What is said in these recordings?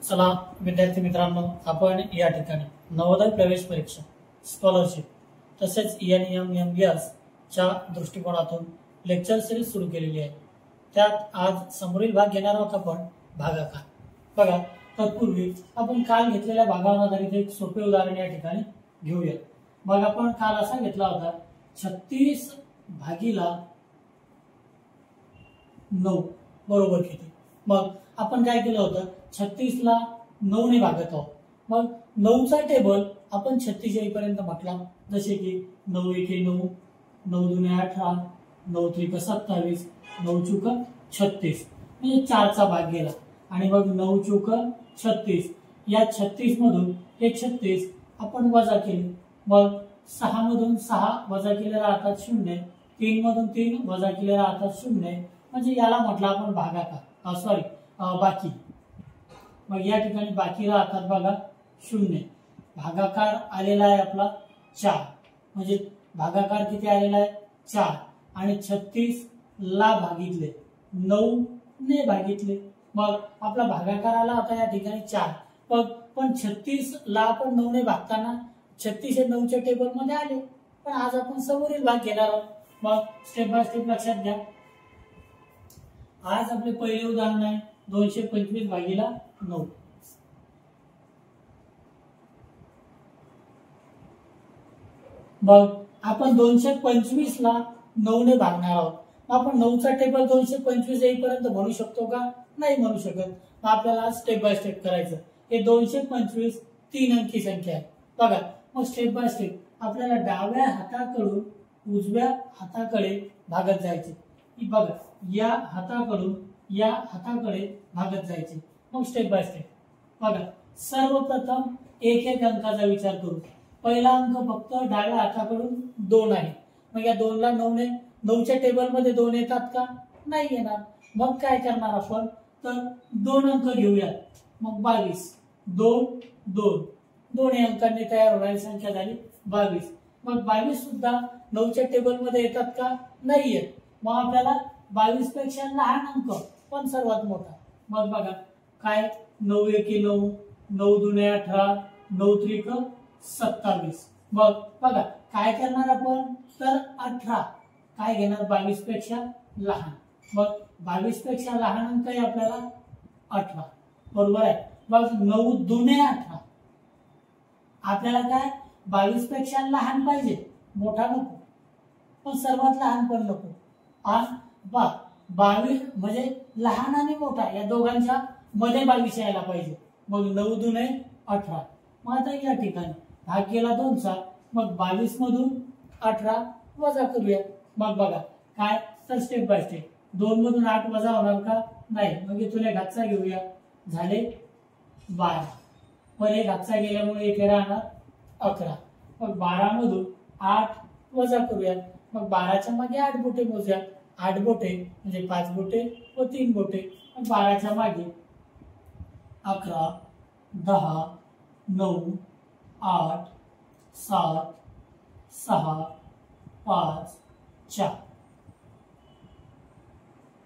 चला विद्यार्थी मित्रांनो, आपण या ठिकाणी नवोदय प्रवेश परीक्षा, स्कॉलरशिप तसेच ENEM-MBS च्या दृष्टिकोनातून लेक्चर सिरीज सुरू केलेली आहे। त्यात आज समोरील भाग घेणार आहोत आपण भागाकार। बघा, तत्पूर्वी आपण काल घेतलेल्या भागावर आधारित एक सोपे उदाहरण या ठिकाणी घेऊया। मग आपण काल असा घेतला होता 36 भागीला 9 बरोबर किती। मग आपण काय केलं होतं, 36 ला 9 ने भागत आहोत। मग 9 चा टेबल आपण 36 येईपर्यंत म्हटला, जसे की 9 एके 9, 9 दुने 18, 9 त्रिक 27, 9 चूक 36, म्हणजे 4 चा भाग गेला। आणि मग 9 चूक 36, या 36 मधून हे 36 आपण वजा केले। मग 6 मधून 6 वजा केले राहतात 0, 3 मधून 3 वजा केले राहतात 0, म्हणजे याला म्हटलं आपण भागाकार, बाकी। मग या ठिकाणी बाकी राहतात बघा 0। भागाकार आलेला आहे आपला 4, म्हणजे भागाकार किती आलेला आहे 4। आणि 36 ला भागितले 9 ने भागितले, मग आपला भागाकार आला होता या ठिकाणी 4। पण 36 ला आपण 9 ने भागताना 36 हे 9 च्या टेबल मध्ये आले, पण आज आपण समोरील भाग घेणार आहोत। मग स्टेप बाय स्टेप लक्षात घ्या। आज आपले पहिले उदाहरण आहे 225 भागीला 9। मग आपण 225 ला 9 ने भागणार आहोत। आपण 9 चा टेबल 225 येईपर्यंत म्हणू शकतो का? नाही म्हणू शकत। मग आपल्याला स्टेप बाय स्टेप करायचं। हे 225 तीन अंकी संख्या आहे बघा। मग स्टेप बाय स्टेप आपल्याला डाव्या हाताकडून उजव्या हाताकडे भागत जायचे। बघा, या हाताकडून या हाताकडे भागत जायचे। मग स्टेप बाय स्टेप बघा, सर्वप्रथम एक एक अंकाचा विचार करू। पहिला अंक फक्त डाव्या हाताकडून 2 आहे। मग या 2 ला 9 ने 9 च्या टेबल मध्ये 2 येतात का? नाही येणार। मग काय करणार आपण, तर 2 अंक घेऊया। मग 22, 2 2, दोन्ही अंकांनी तयार होणारी संख्या झाली 22। मग 22 सुद्धा 9 च्या टेबल मध्ये येतात का? नाही येत। मग आपल्याला 22 पेक्षा लहान अंक पण सर्वात मोठा। मग बघा काय, 9 एके 9, 9 दुने 18, 9 त्रिक 27। मग बघा काय करणार आपण, तर 18 काय घेणार, 22 पेक्षा लहान। मग 22 पेक्षा लहान अंक आहे आपल्याला 18, बरोबर आहे। मग 9 दुने 18, आपल्याला काय 22 पेक्षा लहान पाहिजे, मोठा नको, पण सर्वात लहान पण नको। 22 म्हणजे लहान आणि मोठा या दोघांच्या मध्ये 22 यायला पाहिजे। मग 9 दुने 18। मग आता या ठिकाणी भाग गेला 2 चा, मग 22 मधून 18 वजा करूया। मग बघा काय, तर स्टेप बाय स्टेप 2 मधून 8 वजा होणार का? नाही। मग इथून एक घातचा घेऊया, झाले 12। पण एक घातचा गेल्यामुळे इथे राहणार 11। मग 12 मधून 8 वजा करूया। मग 12च्या मागे 8 बोटे मोजूया। 8 बोटे म्हणजे 5 बोटे व 3 बोटे। मग 12च्या मागे 11, 10, 9, 8, 7, 6, 5, 4।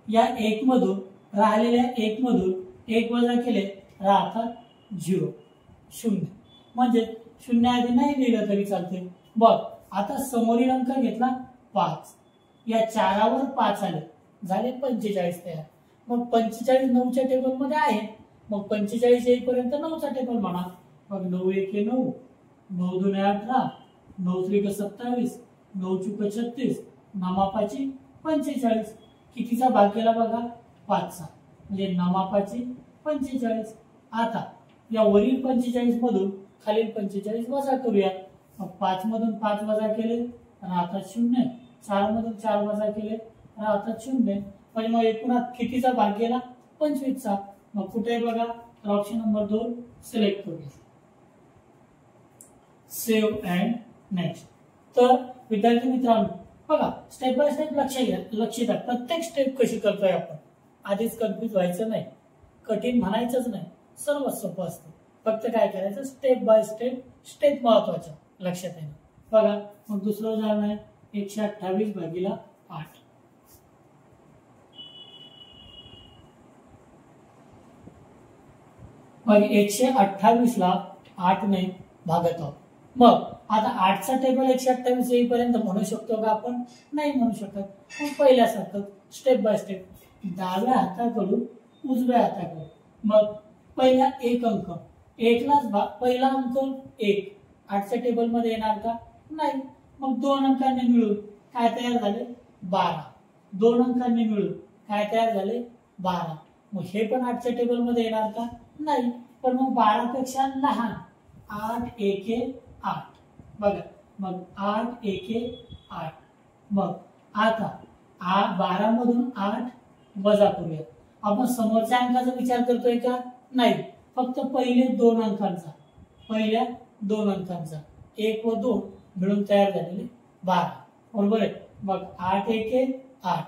या 1 मधून राहिलेल्या 1 मधून 1 वजा केले राहतात 0, 0। म्हणजे 0 आधी नाही लिहिलं तरी चालते। बघ, आता समोरील अंक घेतला 5, या 4वर 5 आले, झाले 45 तयार। मग 45 9 च्या टेबल मध्ये आहे। मग 45 येईपर्यंत 9 चा टेबल म्हणा। मग 9 एके 9, 9 दुने 18, 9 त्रिक 27, 9 चूक 36, नामापाची 45। कितीचा भाग केला बघा, 5 चा, म्हणजे नामापाची 45। आता या वरील 45 मधून खालील 45 वजा करूया। मग 5 मधून 5 वजा केले राहतात 0, 4 मधून 4 वजा केले राहतात 0। म्हणजे मग एकूण कितीचा भाग गेला, 25 चा। मग कुठे बघा, तर ऑप्शन नंबर 2 सिलेक्ट करूया। Save and next. तर विद्यार्थी मित्रांनो बघा, स्टेप बाय स्टेप लक्ष द्या, प्रत्येक स्टेप कशी करतोय आपण। आधीच कन्फ्युज व्हायचं नाही, कठीण म्हणायचंच नाही, सर्व सोपं असतं। फक्त काय करायचं, स्टेप बाय स्टेप, स्टेप महत्वाच्या लक्षात येणं। बघा, मग दुसरं उदाहरण आहे 128 भागीला 8। मग 128 ला 8 ने भागत आहोत. मग आता 8चा टेबल 128 येईपर्यंत म्हणू शकतो का आपण? नाही म्हणू शकत. मग पहिल्यासारखं स्टेप बाय स्टेप डाव्या हाताकडून उजव्या हाताकडे. मग पहिला एक अंक, एकलाच पहिला अंक 1 8च्या टेबल मध्ये येणार का? नाही. मग दोन अंकांनी मिळून काय तयार झाले? 12. दोन अंकांनी मिळून काय तयार झाले? 12. मग हे पण 8च्या टेबल मध्ये येणार का? नाही. पण मग 12 पेक्षा लहान 8 एके 8. बघा, मग 8 एके 8. मग आता 12 मधून 8 वजा करूया. आपण समोरच्या अंकाचा विचार करतोय का? नाही. फक्त पहिले दोन अंकांचा, पहिल्या दोन अंकांचा 1 व 2 मिळून तयार झालेले 12. बरोबर आहे. मग 8 एके 8.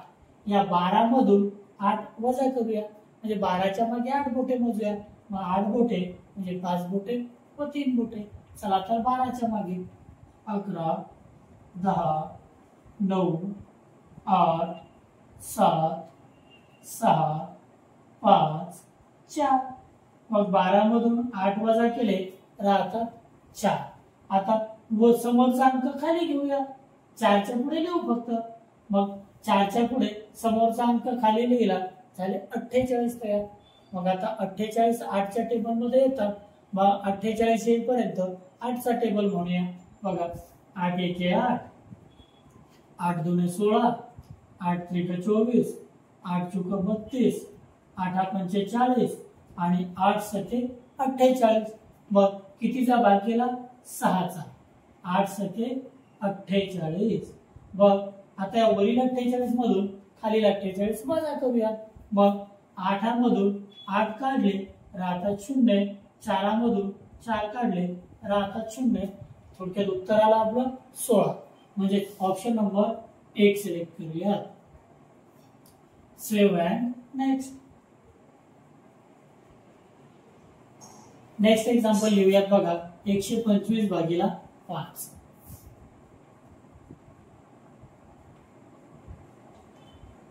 या 12 मधून 8 वजा करूया, म्हणजे 12च्या मागे 8 बोटे मोजूया. मग 8 बोटे म्हणजे 5 बोटे व 3 बोटे. चला तर 12च्या मागे 11 10 9 8 7 6 5 4. मग 12 मधून 8 वजा केले राहतात 4. आता व समोरचा अंक खाली घेऊया, 4च्या पुढे लिहू फक्त. मग 4च्या पुढे समोरचा अंक खाली लिहिला, झाले 48 तयार. मग आता 48 8च्या टेबल मध्ये येतात. मग 48 येईपर्यंत 8चा टेबल म्हणूया. बघा, 8 एके 8, 8 दुने 16, 8 त्रिक 24, 8 चुक 32, 8 पंचे 40 आणि 8 सते 48. मग कितीचा भाग केला? 6चा. 8 सते 48. बघ, आता या वरील 48 मधून खालील 48 वजा करूया. मग 8 मधून 8 काढले राहतात 0, 4 मधून 4 काढले राहतात 0. थोडक्यात उत्तर आलं आपलं 16. म्हणजे ऑप्शन नंबर 1 सिलेक्ट करूया. Save and next. Next example लिहूयात. बघा, 125 भागीला 5.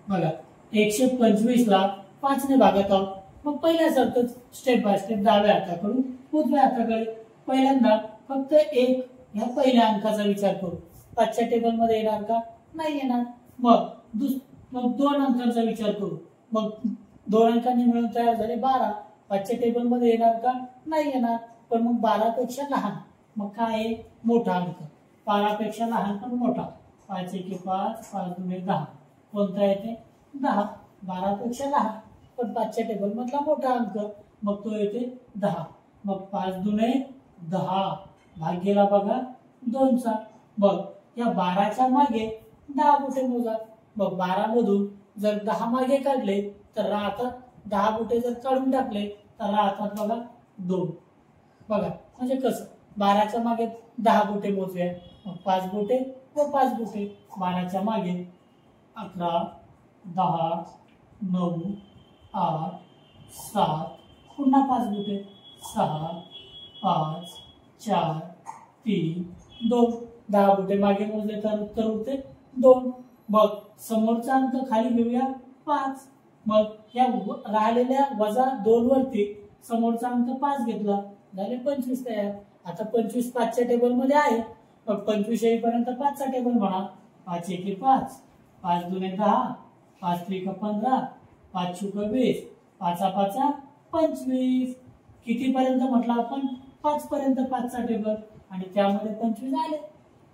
बघा, 125 ला 5 ने भागत आहोत. मग पहिल्यासारखंच स्टेप बाय स्टेप डाव्या हाताकडून उजव्या हाताकडे. पहिल्यांदा फक्त 1 ह्या पहिल्या अंकाचा विचार करू. 5च्या टेबल मध्ये येणार का? नाही येणार. मग दोन अंकांचा विचार करू. मग दोन अंकांनी मिळून तयार झाले 12. 5च्या टेबल मध्ये येणार का? नाही येणार. पण मग 12 पेक्षा लहान. मग काय आहे? मोठा अंक. 12 पेक्षा लहान पण मोठा. 5 एके 5, 5 दुने 10. कोणता येते? 10. 12 पेक्षा लहान पण 5च्या टेबल मधला मोठा अंक, मग तो येते 10. मग 5 दुने 10. भाग गेला बघा 2चा. मग या 12च्या मागे 10 बोटे मोजा. मग 12 मधून जर 10 मागे काढले तर राहतात 10 बोटे. जर काढून टाकले तर राहतात बघा 2. बघा, म्हणजे कसं 12च्या मागे 10 बोटे मोजूया. मग 5 बोटे व 5 बोटे. 12च्या मागे 11 10 9 8 7, पुन्हा 5 बोटे 6 5 4 3 2. 10 बोटे मागे मोजले तर उत्तर होते 2. मग समोरचा अंक खाली घेऊया 5. मग या राहिलेल्या वजा 2 वरती समोरचा अंक 5 घेतला, झाले 25 तयार. आता 25 5च्या टेबल मध्ये आहे. मग 25 येईपर्यंत 5चा टेबल म्हणा. 5 एके 5, 5 दुने 10, 5 त्रिक 15, 5 चुक 20, 5 5 25. किती पर्यंत म्हटलं आपण? 5 पर्यंत 5चा टेबल आणि त्यामध्ये 25 आले.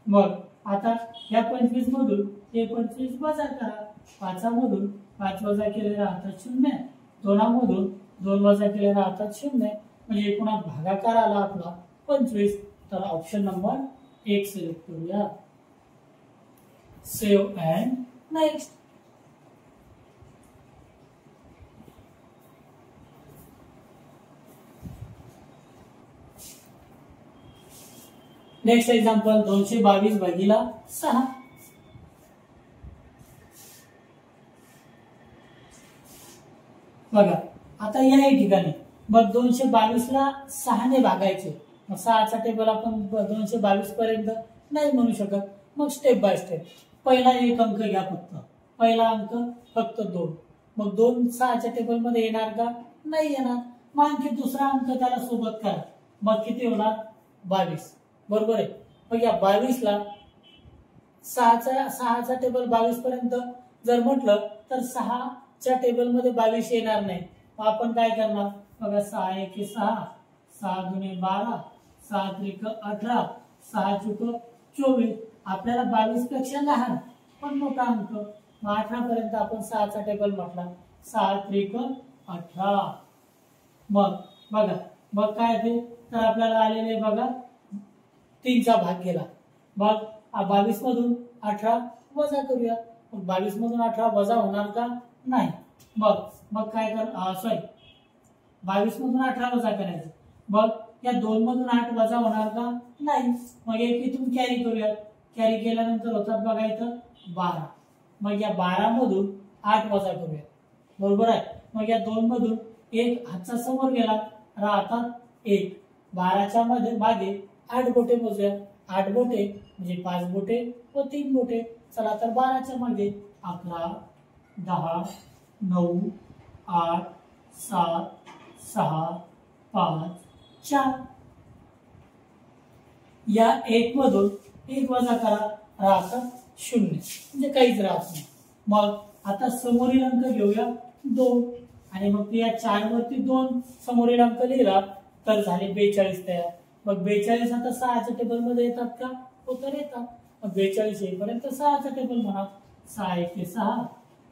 मग आता या 25 मधून हे 25 वजा करा. 5 मधून 5 वजा केले राहतात 0. 2 मधून 2 वजा केले राहतात 0. म्हणजे एकूण भागाकार आला आपला 25. तर ऑप्शन नंबर 1 सिलेक्ट करूया. Save and next. Next example 222 भागीला 6. बघा, आता या ठिकाणी मग 222 ला 6 ने भागायचे. मग 6चा टेबल आपण 222 पर्यंत नाही म्हणू शकत. मग स्टेप बाय स्टेप पहिला एक अंक घ्या फक्त. पहिला अंक फक्त 2. मग 2 6च्या टेबल मध्ये येणार का? नाही येणार. मग आणखी दुसरा अंक त्याला सोबत करा, मग किती होणार 22. बरोबर आहे. मग या 22 ला सहाचा टेबल 22 पर्यंत जर म्हटलं तर 6च्या टेबल मध्ये 22 येणार नाही. मग आपण काय करणार बघा, 6 एके 6, 6 दुने 12, 6 त्रिक 18, 6 चुक 24. आपल्याला 22 पेक्षा लहान पण मोठा अंक, मग 18 पर्यंत आपण 6चा टेबल म्हटला, 6 त्रिक 18. मग बघा, मग काय ते तर आपल्याला आलेले बघा 3चा भाग गेला. मग 22 मधून 18 वजा करूया. मग 22 मधून 18 वजा होणार का नाही. मग काय कर 22 मधून 18 वजा करायचं. मग या 2 मधून 8 वजा होणार का नाही. मग एक इथून कॅरी करूया. कॅरी केल्यानंतर होतात बघा इथं 12. मग या 12 मधून 8 वजा करूया. बरोबर आहे. मग या 2 मधून एक हातचा समोर गेला, राहतात 1. 12च्या मध्ये मागे 8 बोटे मोजूया. 8 बोटे म्हणजे 5 बोटे व 3 बोटे. चला तर 12च्या मागे 11, 10, 9, 8, 7, 6, 5, 4. या 1 मधून 1 वजा करा, राहतात 0 म्हणजे काहीच राहत नाही. मग आता समोरील अंक घेऊया 2 आणि मग या 4 वरती 2 समोरील अंक लिहिला तर झाले 42 तयार. मग 42 आता 6च्या टेबल मध्ये येतात का, हो तर येतात. मग 42 येईपर्यंत 6चा टेबल म्हणा. 6 एके 6,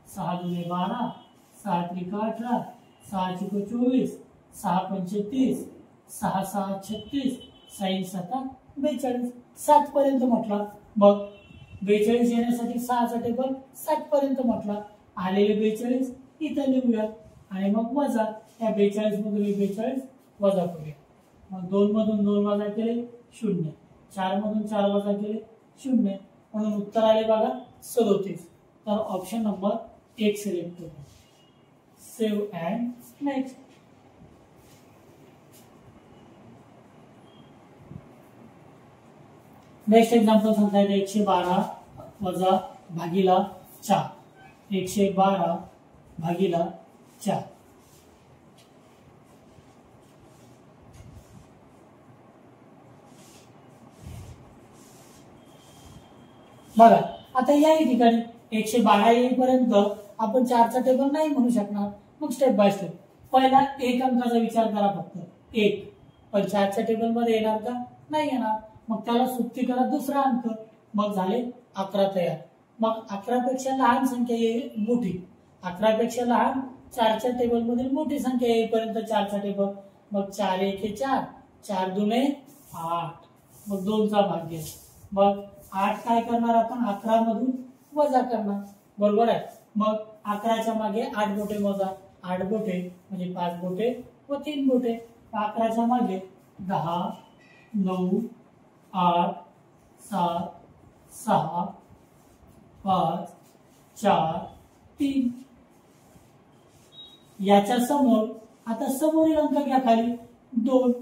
6 दुने 12, 6 त्रिक 18, 6 चुक 24, 6 पंचे 30, 6 6 36, 6 7 42. 7 पर्यंत म्हटला. मग 42 येण्यासाठी 6चा टेबल 7 पर्यंत म्हटला. आलेले 42 इथं लिहूया आणि मग वजा या 42 मधून 42 वजा करूया. मग 2 मधून 2 वजा केले 0, 4 मधून 4 वजा केले 0, म्हणून उत्तर आले बघा 37. तर ऑप्शन नंबर 1 सिलेक्ट करू. Save and next. Next example सांगता येते 112 वजा भागीला 4. 112 भागीला 4. बघा आता याही ठिकाणी 112 येईपर्यंत आपण 4चा टेबल नाही म्हणू शकणार. मग स्टेप बाय स्टेप पहिला एक अंकाचा विचार करा फक्त 1. पण 4च्या टेबल मध्ये येणार का नाही येणार. मग त्याला सुट्टी करा दुसरा अंक. मग झाले 11 तयार. मग 11 पेक्षा लहान संख्या येईल मोठी. 11 पेक्षा लहान 4च्या टेबल मधील मोठी संख्या येईपर्यंत 4चा टेबल. मग 4 एके 4, 4 दुने 8, मग 2चा भाग घ्या. मग 8 काय करणार आपण 11 मधून वजा करणार. बरोबर आहे. मग 11च्या मागे 8 बोटे मोजा. 8 बोटे म्हणजे 5 बोटे व 3 बोटे. 11च्या मागे 10, 9, 8, 7, 6, 5, 4, 3. याच्या समोर आता समोरील अंक घ्या खाली 2.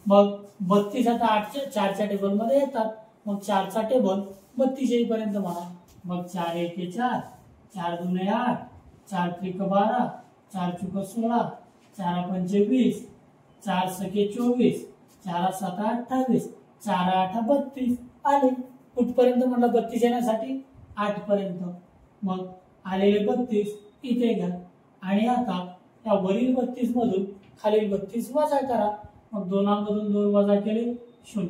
मग 32 आता 4च्या टेबल मध्ये येतात. मग 4चा टेबल 32 येईपर्यंत म्हणा. मग 4 एके 4, 4 दुने 8, 4 त्रिक 12, 4 चुक 16, 4 पंचे 20, 4 सके 24, 4 7 28, 4 8 32. आले कुठपर्यंत म्हणलं 32 येण्यासाठी 8 पर्यंत. मग आलेले 32 इथे घ्या आणि आता त्या वरील 32 मधून खालील 32 वजा करा. मग 2 मधून 2 वजा केले 0,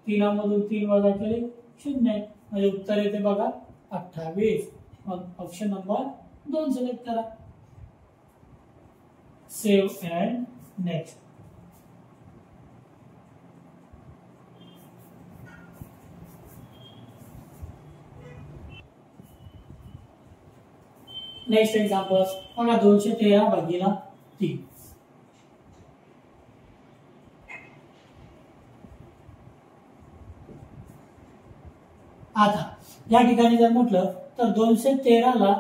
3 मधून 3 वजा केले 0, म्हणजे उत्तर येते बघा 28. मग ऑप्शन नंबर 2 सिलेक्ट करा. Save and next. Next example बघा 213 भागीला 3. आता या ठिकाणी जर म्हटलं तर 213 ला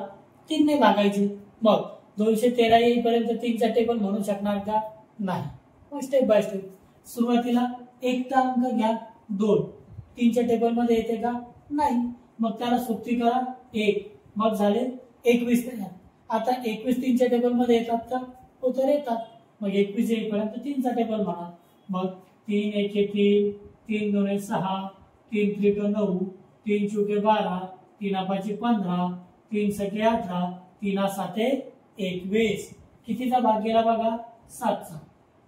3 ने भागायचे. मग 213 येईपर्यंत 3चा टेबल म्हणू शकणार का नाही. मग स्टेप बाय स्टेप सुरुवातीला एकटा अंक घ्या 2. 3च्या टेबल मध्ये येते का नाही. मग त्याला सुट्टी करा 1. मग झाले 21 तयार. आता 21 3च्या टेबल मध्ये येतात का उत्तर येतात. मग 21 येईपर्यंत 3चा टेबल म्हणा. मग 3 एके 3, 3 दोने 6, 3 त्रिक 9, 3 चुके 12, 3 पाची 15, 3 सके 18, 3 साते 21. कितीचा भाग गेला बघा? 7चा.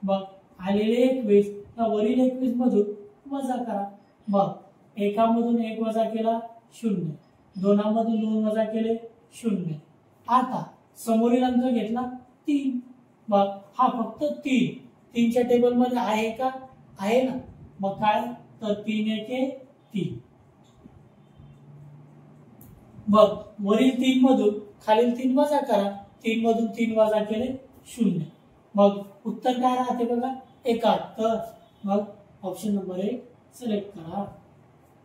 मग आलेले 21 या वरील 21 मधून वजा करा. मग एकामधून 1 वजा केला 0, दोनामधून 2 वजा केले 0. आता समोरील अंक घेतला 3. मग हा फक्त 3च्या टेबल मध्ये आहे का? आहे ना. मग काय? तर 3 एके 3. मग वरील 3 मधून खालील 3 वजा करा. 3 मधून 3 वजा केले 0. मग उत्तर काय राहते बघा? 71. मग ऑप्शन नंबर 1 सिलेक्ट करा.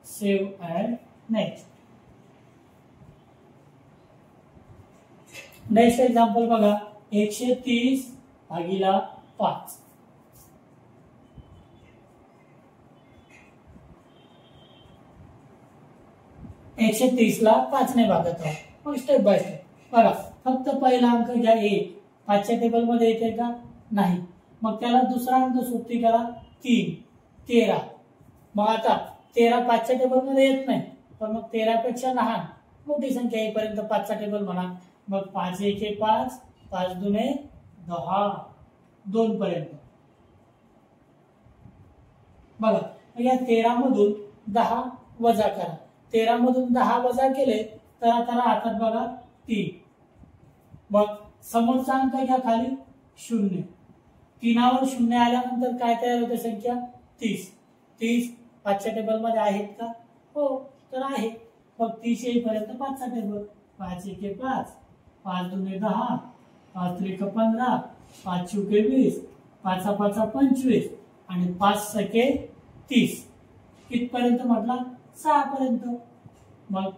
Save and next. Next example बघा. 130 भागीला 5. एकशे 30 ला 5 ने भागत आहोत. मग स्टेप बाय स्टेप बघा. फक्त पहिला अंक घ्या 1. 5च्या टेबल मध्ये येते का? नाही. मग त्याला दुसरा अंक सोबती करा 3, 13. मग आता 13 5च्या टेबल मध्ये येत नाही, पण मग 13 पेक्षा लहान मोठी संख्या येईपर्यंत 5चा टेबल म्हणा. मग 5 एके 5, 5 दुने 10, 2 पर्यंत. बघा या 13 मधून 10 वजा करा. 13 मधून 10 वजा केले तर आता राहतात बघा 3. मग समोरचा अंक घ्या खाली 0. 3वर 0 आल्यानंतर काय तयार होते संख्या? 30. 30 5च्या टेबल मध्ये आहेत का? हो, तर आहे. मग 30 येईपर्यंत 5चा टेबल. 5 एके 5, 5 दुने 10, 5 त्रिक 15, 5 चुके 20, 5 5 25 आणि 5 सके 30. कितपर्यंत म्हटला? 6 पर्यंत. मग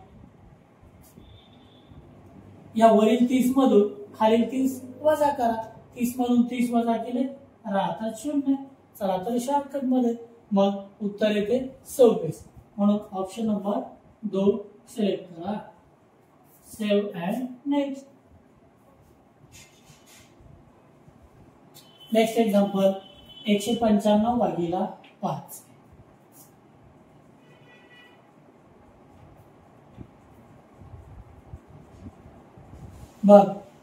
या वरील 30 मधून खालील 30 वजा करा. 30 मधून 30 वजा केले राहतात 0. चला तर शॉर्टकट मध्ये. मग उत्तर येते 26. म्हणून ऑप्शन नंबर 2 सिलेक्ट करा. Save and next. Next example 195 भागीला 5. बघ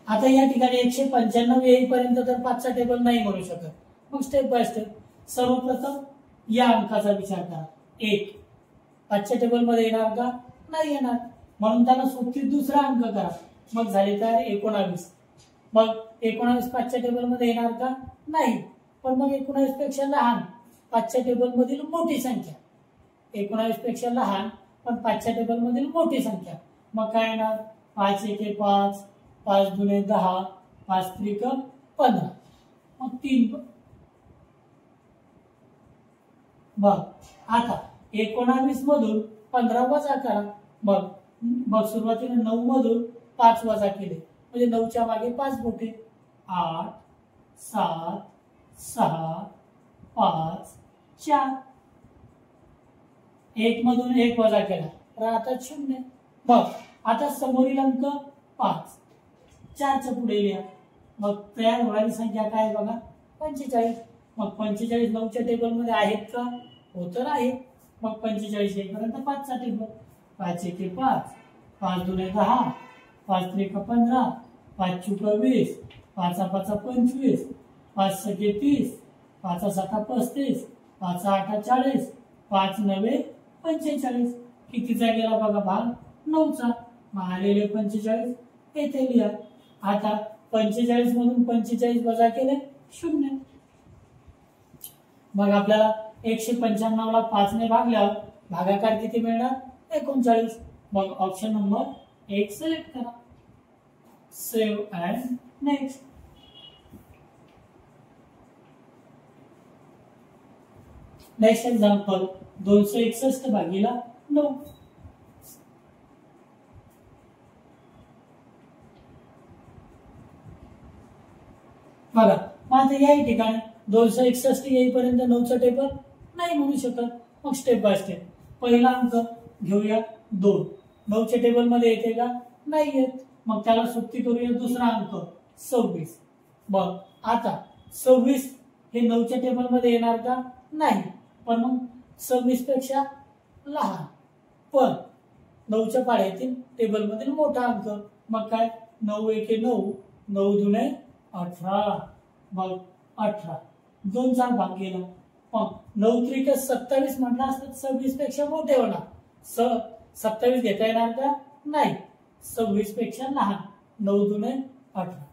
आता या ठिकाणी 195 येईपर्यंत तर 5चा टेबल नाही म्हणू शकत. मग स्टेप बाय स्टेप. सर्वप्रथम या अंकाचा विचार करा. 1 5च्या टेबल मध्ये येणार का? नाही येणार. म्हणून त्याला सोबती दुसरा अंक करा. मग झाले तर 19. मग 19 5च्या टेबल मध्ये येणार का? नाही. पण मग 19 पेक्षा लहान 5च्या टेबल मधील मोठी संख्या. 19 पेक्षा लहान पण 5च्या टेबल मधील मोठी संख्या. मग काय येणार? 5 एके 5, 5 दुने 10, 5 त्रिक 15. मग 3. बघ आता 19 मधून 15 वजा करा. मग सुरुवातीला 9 मधून 5 वजा केले म्हणजे 9च्या मागे 5 बोटे. 8, 7, 6, 5, 4. 1 मधून 1 वजा केला राहतात 0. मग आता समोरील अंक 5. 4च्या पुढे लिहा. मग तयार होणारी संख्या काय बघा? 45. मग 45 9च्या टेबल मध्ये आहेत का? हो तर आहे. मग 45 येईपर्यंत 5चा टेबल. 5 एके 5, 5 दुने 10, 5 त्रिक 15, 5 चुक 20, 5 5 25, 5 सके 30, 5 7 35, 5 8 40, 5 9 45. कितीचा गेला बघा भाग? 9चा. मग आलेले 45 येथे लिहा. आता 45 मधून 45 वजा केले 0. मग आपल्याला 195 ला 5 ने भागल्यावर भागाकार किती मिळणार? 39. मग ऑप्शन नंबर 1 सिलेक्ट करा. Save and next. Next example 261 भागीला 9. बघा आता या ठिकाणी 261 येईपर्यंत 9चा टेबल नाही म्हणू शकत. मग स्टेप बाय स्टेप. पहिला अंक घेऊया 2. 9च्या टेबल मध्ये येते का? नाही येत. मग त्याला सोबती करूया दुसरा अंक 26. मग आता 26 हे 9च्या टेबलमध्ये येणार का? नाही. पण मग 26 पेक्षा लहान पण 9च्या पाढ्यातील टेबलमधील मोठा अंक. मग काय? 9 एके 9, 9 दुने 18. मग 18 2चा भाग गेला. मग 9 त्रिक 27 म्हटलं असतं 26 पेक्षा मोठे होणार. 27 घेता येणार का? नाही. 26 पेक्षा लहान. 9 दुने 18.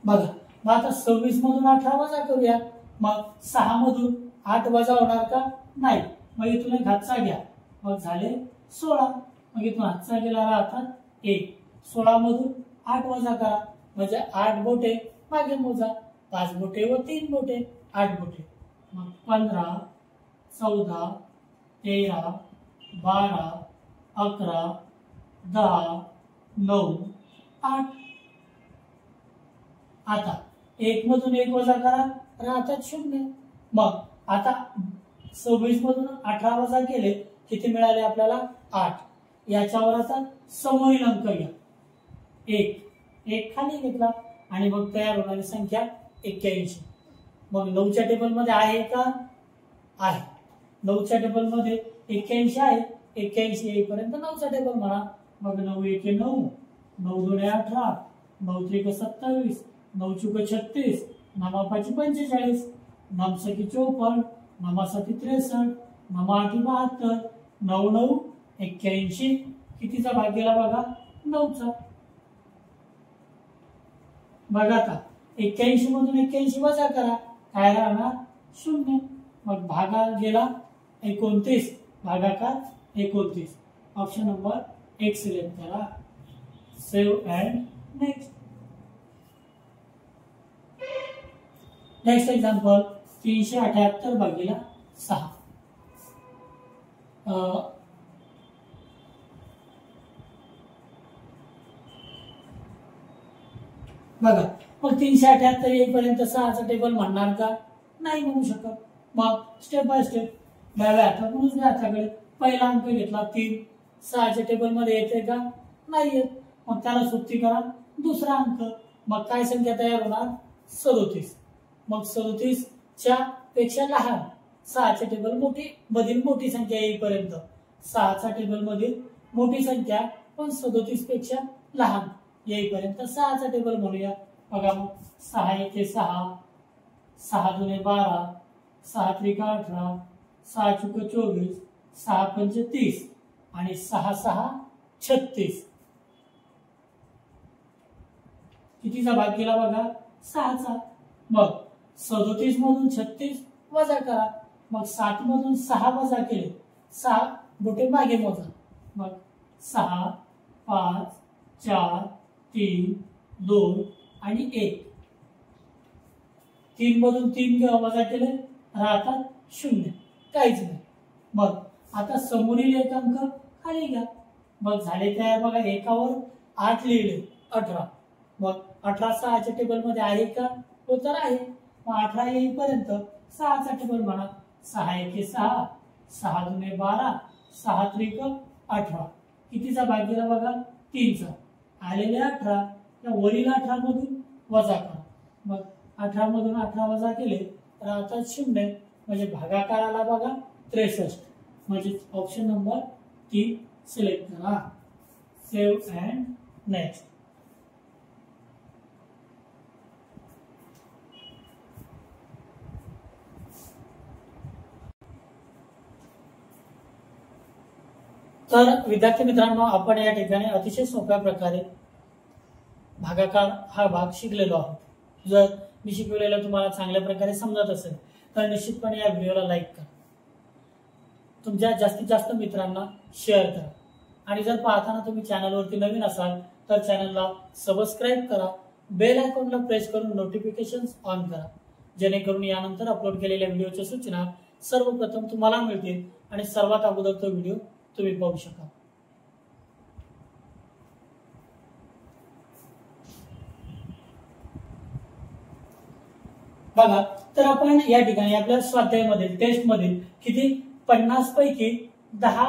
बघा मग आता 26 मधून 18 वजा करूया. मग 6 मधून 8 वजा होणार का? नाही. मग इथून एक हातचा घ्या. मग झाले 16. मग इथून हातचा गेला राहतात 1. 16 मधून 8 वजा करा म्हणजे 8 बोटे मागे मोजा. 5 बोटे व 3 बोटे 8 बोटे. मग 15, 14, 13, 12, 11, 10, 9, 8. आता 1 मधून 1 वजा करा राहतात 0. मग आता 26 मधून 18 वजा केले किती मिळाले आपल्याला? 8. याच्यावर आता समोरील अंक घ्या. 1 खाली घेतला आणि मग तयार होणारी संख्या 81. मग 9च्या टेबलमध्ये आहे का? आहे. 9च्या टेबलमध्ये 81 आहे. 81 येईपर्यंत 9चा टेबल म्हणा. मग 9 एके 9, 9 दुने 18, 9 त्रिक 27, 9 चुक 36, 9 पाची 45, 9 सकी 54, 9 साती 63, 9 आठी 72, 9 9 81. कितीचा भाग गेला बघा? 9चा. बघा आता 81 मधून 81 वजा करा काय राहणार? 0. मग भागा गेला 29. भागाकार 29. ऑप्शन नंबर 1 सिलेक्ट करा. Save and next. Next example 378 भागिले 6. बघा मग 378 येईपर्यंत 6चा टेबल म्हणणार का? नाही म्हणू शकत. मग स्टेप बाय स्टेप डाव्या हाताकडून उजव्या हाताकडे पहिला अंक घेतला 3. 6च्या टेबल मध्ये येते का? नाही येत. मग त्याला सोबती करा दुसरा अंक. मग काय संख्या तयार होणार? 37. मग 37च्या पेक्षा लहान 6च्या टेबल मधील मोठी संख्या येईपर्यंत 6चा टेबल मधील मोठी संख्या पण 37 पेक्षा लहान येईपर्यंत 6चा टेबल म्हणूया. बघा मग 6 एके 6, 6 दुने 12, 6 त्रिक 18, 6 चुक 24, 6 पंच 30 आणि 6 6 36. कितीचा भाग केला बघा? 6चा. मग 37 मधून 36 वजा करा. मग 7 मधून 6 वजा केले 6 बोटे मागे मोजा. मग 6 5 4 3 2 आणि 1. 3 मधून 3 वजा केले राहतात 0. काहीच नाही. मग आता समोरील एक अंक खाली घ्या. मग झाले तयार बघा. एकावर 8 लिहिले 18. मग 18 6च्या टेबल मध्ये आहे का? हो तर आहे. मग 18 येईपर्यंत 6चा टेबल म्हणा. 6 एके 6, 6 दुने 12, 6 त्रिक 18. कितीचा भाग गेला बघा? 3चा. आलेले 18 त्या वरील 18 मधून वजा करा. मग 18 मधून 18 वजा केले राहतात 0. म्हणजे भागाकार आला बघा 63. म्हणजे ऑप्शन नंबर 3 सिलेक्ट करा. Save and next. तर विद्यार्थी मित्रांनो आपण या ठिकाणी अतिशय सोप्या प्रकारे भागाकार हा भाग शिकलेलो आहोत. जर मी शिकवलेलं तुम्हाला चांगल्या प्रकारे समजत असेल तर निश्चितपणे या व्हिडिओला लाईक करा. तुमच्या जास्तीत जास्त मित्रांना शेअर करा. आणि जर पाहताना तुम्ही चॅनलवरती नवीन असाल तर चॅनलला सबस्क्राईब करा. बेल आयकॉनला प्रेस करून नोटिफिकेशन्स ऑन करा. जेणेकरून यानंतर अपलोड केलेल्या व्हिडिओच्या सूचना सर्वप्रथम तुम्हाला मिळतील आणि सर्वात अगोदर तो व्हिडिओ तुम्ही पाहू शकाल. बघा तर आपण या ठिकाणी आपल्या स्वाध्यायामध्ये टेस्ट मधील किती 50 पैकी 10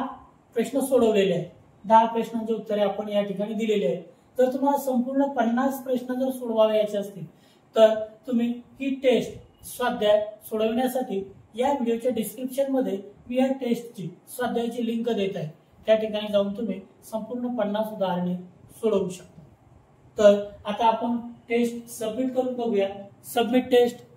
प्रश्न सोडवलेले आहेत. 10 प्रश्नांची उत्तरे आपण या ठिकाणी दिलेली आहेत. जर तुम्हाला संपूर्ण 50 प्रश्न जर सोडवायचे असतील तर तुम्ही ही टेस्ट स्वाध्याय सोडवण्यासाठी या व्हिडिओच्या डिस्क्रिप्शन मध्ये मी या टेस्टची स्वाध्यायाची लिंक देत आहे, त्या ठिकाणी जाऊन तुम्ही संपूर्ण 50 उदाहरणे सोडवू शकता। तर आता आपण टेस्ट सबमिट करून बघूया। Submit test.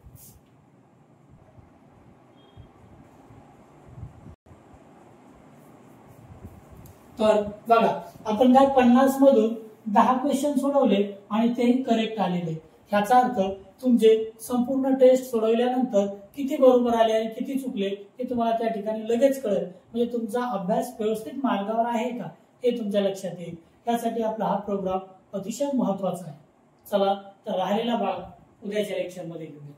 तर बघा आपण काय 50 मधून 10 क्वेश्चन सोडवले आणि तेही करेक्ट आलेले। याचा अर्थ तुमचे संपूर्ण टेस्ट सोडवल्यानंतर किती बरोबर आले आणि किती चुकले हे तुम्हाला त्या ठिकाणी लगेच कळेल, म्हणजे तुमचा अभ्यास व्यवस्थित मार्गावर आहे का हे तुमच्या लक्षात येईल। त्यासाठी आपला हा प्रोग्राम अतिशय महत्त्वाचा आहे। चला तर राहिलेला भाग उद्याच्या लेक्चर मध्ये घेऊया।